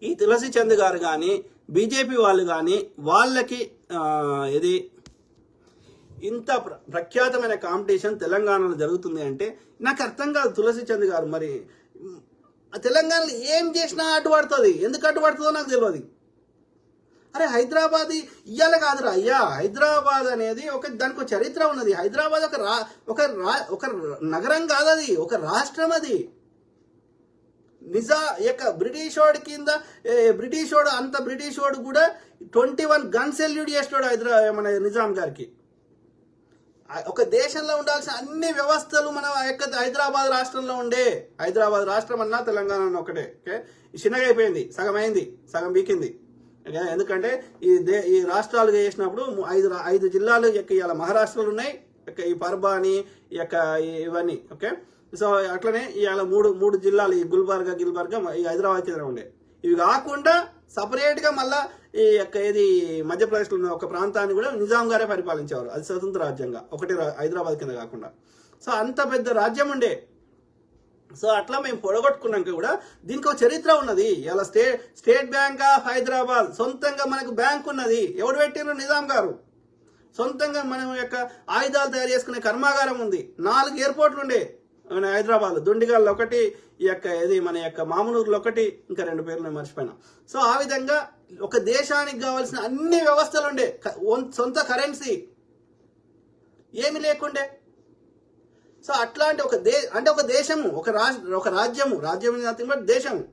ఈ తులసి చంద్ గారు కానీ బీజేపీ వాళ్ళు కానీ వాళ్ళకి ఇది ఇంత ప్రఖ్యాతమైన కాంపిటీషన్ తెలంగాణలో జరుగుతుంది అంటే నాకు అర్థం కాదు. తులసి చంద్ గారు మరి తెలంగాణలో ఏం చేసినా అడ్డుపడుతుంది, ఎందుకు అడ్డుపడుతుందో నాకు తెలియదు. అరే హైదరాబాద్ ఇయ్యాల కాదురా అయ్యా, హైదరాబాద్ అనేది దానికి ఒక చరిత్ర ఉన్నది. హైదరాబాద్ ఒక నగరం కాదు, అది ఒక రాష్ట్రం. అది బ్రిటిష్ వాడి కింద బ్రిటిష్ వాడు కూడా 21 గన్ సెల్యూట్ చేస్తాడు మన నిజాం గారికి. ఒక దేశంలో ఉండాల్సిన అన్ని వ్యవస్థలు మన హైదరాబాద్ రాష్ట్రంలో ఉండే. హైదరాబాద్ రాష్ట్రం అన్నా తెలంగాణ ఒకటే. ఓకే, చిన్నగా అయిపోయింది, సగం అయింది, సగం బీకింది. ఎందుకంటే ఈ రాష్ట్రాలుగా చేసినప్పుడు 5 జిల్లాలు ఇవాళ మహారాష్ట్రలో ఉన్నాయి, ఈ పర్బాని ఇవన్నీ. ఓకే, సో అట్లనే ఇవాళ మూడు జిల్లాలు, ఈ గుల్బర్గా ఈ హైదరాబాద్ కింద ఉండే. ఇవి కాకుండా సపరేట్గా మళ్ళా ఇది మధ్యప్రదేశ్లో ఉన్న ఒక ప్రాంతాన్ని కూడా నిజాం గారే పరిపాలించేవారు. అది స్వతంత్ర రాజ్యంగా, ఒకటి హైదరాబాద్ కింద కాకుండా. సో అంత పెద్ద రాజ్యం ఉండే. సో అట్లా మేము పొడగొట్టుకున్నాక కూడా దీనికి ఒక చరిత్ర ఉన్నది. ఇలా స్టేట్ బ్యాంక్ ఆఫ్ హైదరాబాద్ సొంతంగా మనకు బ్యాంక్ ఉన్నది. ఎవరు పెట్టినారు? నిజాం గారు. సొంతంగా మనం ఆయుధాలు తయారు చేసుకునే కర్మాగారం ఉంది. 4 ఎయిర్పోర్ట్లు ఉండే హైదరాబాద్. దుండిగల్లో ఒకటి, ఇది మన మామునూరులో ఒకటి, ఇంకా 2 పేర్లు నేను మర్చిపోయినా. సో ఆ విధంగా ఒక దేశానికి కావాల్సిన అన్ని వ్యవస్థలు ఉండే. సొంత కరెన్సీ ఏమి లేకుండే. సో అట్లాంటి ఒక దేశము, ఒక రాజ్యము నథింగ్ బట్ దేశము.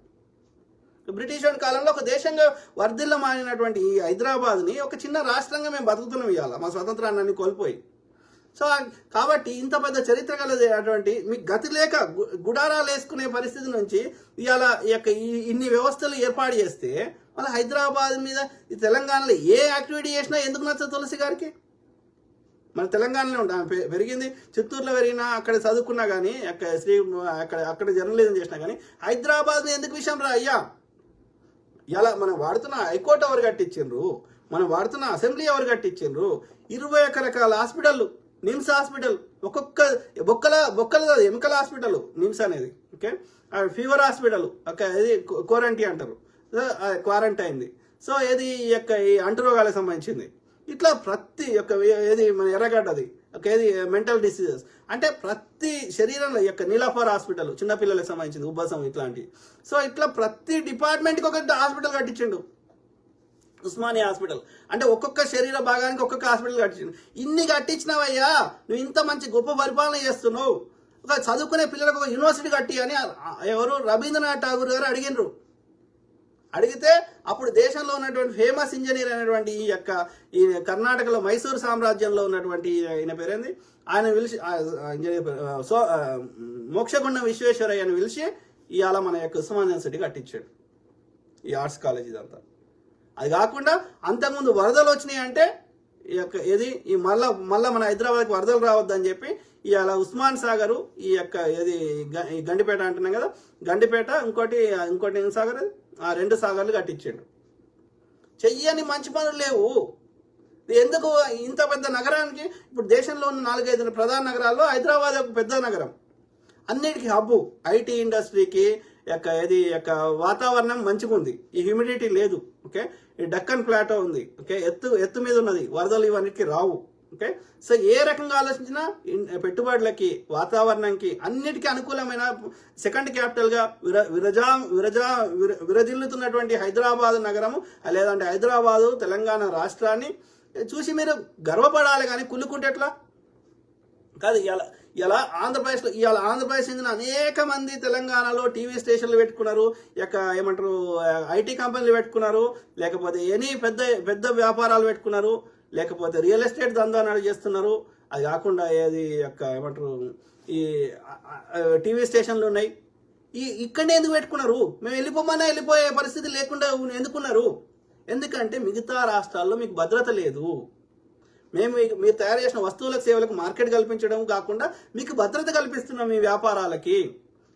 బ్రిటిష్ కాలంలో ఒక దేశంగా వర్ధిల్ల మారినటువంటి ఈ హైదరాబాద్ని ఒక చిన్న రాష్ట్రంగా మేము బతుకుతున్నాం ఇవాళ, మా స్వతంత్రాన్ని కోల్పోయి. సో కాబట్టి ఇంత పెద్ద చరిత్ర కలిగేటువంటి మీకు గతి లేక గుడారాలు వేసుకునే పరిస్థితి నుంచి ఇవాళ ఇన్ని వ్యవస్థలు ఏర్పాటు చేస్తే మళ్ళీ హైదరాబాద్ మీద ఈ తెలంగాణలో ఏ యాక్టివిటీ చేసినా ఎందుకు నచ్చదు తులసి గారికి? మన తెలంగాణలో పెరిగింది, చిత్తూరులో పెరిగినా, అక్కడ చదువుకున్నా కానీ, అక్కడ జర్నలిజం చేసినా కానీ హైదరాబాద్ ఎందుకు విషయం రా అయ్యా? ఇలా మనం వాడుతున్న హైకోర్టు ఎవరు కట్టించిండ్రు, మనం వాడుతున్న అసెంబ్లీ ఎవరు కట్టించిండ్రు? 21 రకాల హాస్పిటల్, నిమ్స్ హాస్పిటల్, ఒక్కొక్క బొక్కల ఎముకల హాస్పిటల్ నిమ్స్ అనేది. ఓకే, ఫీవర్ హాస్పిటల్, ఇది క్వారంటైన్ అంటారు, క్వారంటైన్ది. సో ఏది ఈ అంటురోగాలకు సంబంధించింది. ఇట్లా ప్రతి ఏది మన ఎర్రగడ్డది, ఏది మెంటల్ డిసీజెస్ అంటే ప్రతి శరీరంలో నీలాఫర్ హాస్పిటల్, చిన్నపిల్లలకు సంబంధించింది, ఉబ్బసం ఇట్లాంటివి. సో ఇట్లా ప్రతి డిపార్ట్మెంట్కి ఒక హాస్పిటల్ కట్టించిండు. ఉస్మానియా హాస్పిటల్ అంటే ఒక్కొక్క శరీర భాగానికి ఒక్కొక్క హాస్పిటల్ కట్టించిండు. ఇన్ని కట్టించినావయ్యా, నువ్వు ఇంత మంచి గొప్ప పరిపాలన చేస్తున్నావు, ఒక చదువుకునే పిల్లలకు ఒక యూనివర్సిటీ కట్టి అని ఎవరు రవీంద్రనాథ్ ఠాగూర్ గారు అడిగినరు. అడిగితే అప్పుడు దేశంలో ఉన్నటువంటి ఫేమస్ ఇంజనీర్ అయినటువంటి ఈ కర్ణాటకలో మైసూరు సామ్రాజ్యంలో ఉన్నటువంటి ఆయన పేరేంది, ఆయన పిలిచి ఇంజనీర్ మోక్షగుండం విశ్వేశ్వరయ్యని పిలిచి ఇవాళ మన ఉస్మానియా యూనివర్సిటీ కట్టించాడు, ఈ ఆర్ట్స్ కాలేజ్ ఇదంతా. అది కాకుండా అంతకుముందు వరదలు వచ్చినాయి అంటే ఈ మళ్ళా మన హైదరాబాద్కి వరదలు రావద్దని చెప్పి ఇవాళ ఉస్మాన్ సాగరు, ఈ గండిపేట అంటున్నాం కదా, గండిపేట, ఇంకోటి ఏం సాగర్, ఆ 2 సాగర్లు కట్టించాడు. చెయ్యని మంచి పనులు లేవు. ఎందుకు ఇంత పెద్ద నగరానికి? ఇప్పుడు దేశంలో ఉన్న 4-5 ప్రధాన నగరాల్లో హైదరాబాద్ ఒక పెద్ద నగరం, అన్నిటికీ హబ్బు. ఐటీ ఇండస్ట్రీకి వాతావరణం మంచిగా ఉంది, ఈ హ్యూమిడిటీ లేదు. ఓకే, ఈ డక్కన్ ప్లాటో ఉంది. ఓకే, ఎత్తు మీద ఉన్నది, వరదలు ఇవన్నిటికీ రావు. ఓకే, సో ఏ రకంగా ఆలోచించినా పెట్టుబడులకి, వాతావరణంకి, అన్నిటికీ అనుకూలమైన సెకండ్ క్యాపిటల్గా విరజిల్లుతున్నటువంటి హైదరాబాద్ నగరము, లేదంటే హైదరాబాదు తెలంగాణ రాష్ట్రాన్ని చూసి మీరు గర్వపడాలి. కానీ కుళ్ళుకుంటే ఎట్లా కాదు. ఇలా ఆంధ్రప్రదేశ్ చెందిన అనేక మంది తెలంగాణలో టీవీ స్టేషన్లు పెట్టుకున్నారు, ఏమంటారు ఐటీ కంపెనీలు పెట్టుకున్నారు, లేకపోతే ఎనీ పెద్ద వ్యాపారాలు పెట్టుకున్నారు, లేకపోతే రియల్ ఎస్టేట్ దందాలు చేస్తున్నారు. అది కాకుండా ఏమంటారు ఈ టీవీ స్టేషన్లు ఉన్నాయి. ఇక్కడనే ఎందుకు పెట్టుకున్నారు? మేము వెళ్ళిపోయే పరిస్థితి లేకుండా ఎందుకున్నారు? ఎందుకంటే మిగతా రాష్ట్రాల్లో మీకు భద్రత లేదు. మీరు తయారు చేసిన వస్తువులకు, సేవలకు మార్కెట్ కల్పించడం కాకుండా మీకు భద్రత కల్పిస్తున్నాం మీ వ్యాపారాలకి.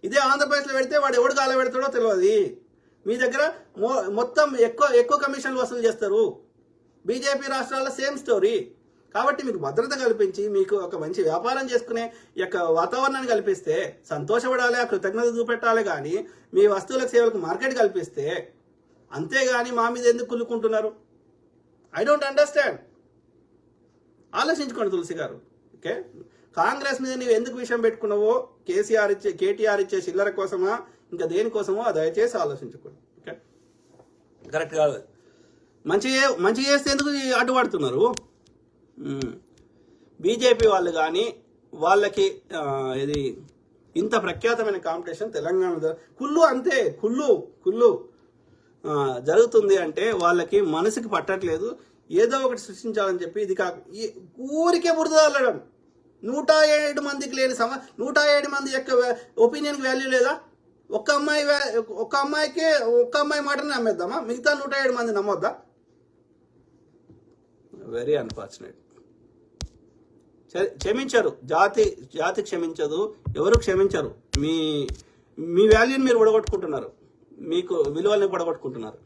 ఇదే ఆంధ్రప్రదేశ్లో పెడితే వాడు ఎవడు కాల పెడతాడో తెలియదు. మీ దగ్గర మొత్తం ఎక్కువ కమిషన్లు వసూలు చేస్తారు. బీజేపీ రాష్ట్రాల్లో సేమ్ స్టోరీ. కాబట్టి మీకు భద్రత కల్పించి మీకు ఒక మంచి వ్యాపారం చేసుకునే వాతావరణాన్ని కల్పిస్తే సంతోషపడాలి, కృతజ్ఞత చూపెట్టాలి. కానీ మీ వస్తువులకు, సేవలకు మార్కెట్ కల్పిస్తే అంతేగాని మా మీద ఎందుకు కుళ్ళుకుంటున్నారు? I don't understand. ఆలోచించుకోండి తులసి గారు. ఓకే, కాంగ్రెస్ మీద నీవు ఎందుకు విషయం పెట్టుకున్నావో, కేటీఆర్ ఇచ్చే చిల్లర కోసమా ఇంకా దేనికోసమో దయచేసి ఆలోచించుకోండి. ఓకే, కరెక్ట్ కాదు. మంచి చేస్తే ఎందుకు అడ్డుపడుతున్నారు? బీజేపీ వాళ్ళు కానీ వాళ్ళకి ఇది ఇంత ప్రఖ్యాతమైన కాంపిటీషన్ తెలంగాణ కుళ్ళు అంతే, కుళ్ళు జరుగుతుంది అంటే వాళ్ళకి మనసుకి పట్టట్లేదు. ఏదో ఒకటి సృష్టించాలని చెప్పి ఇది ఊరికే బురద చల్లడం. 107 మందికి లేని 107 మంది యొక్క ఒపీనియన్కి వాల్యూ లేదా? ఒక్క అమ్మాయి మాటని నమ్మేద్దామా? మిగతా 107 మంది నమ్మొద్దా? Very unfortunate. క్షమించరు, జాతి క్షమించదు, ఎవరు క్షమించరు. మీ వాల్యూని మీరు పడగొట్టుకుంటున్నారు, మీకు విలువల్ని పడగొట్టుకుంటున్నారు.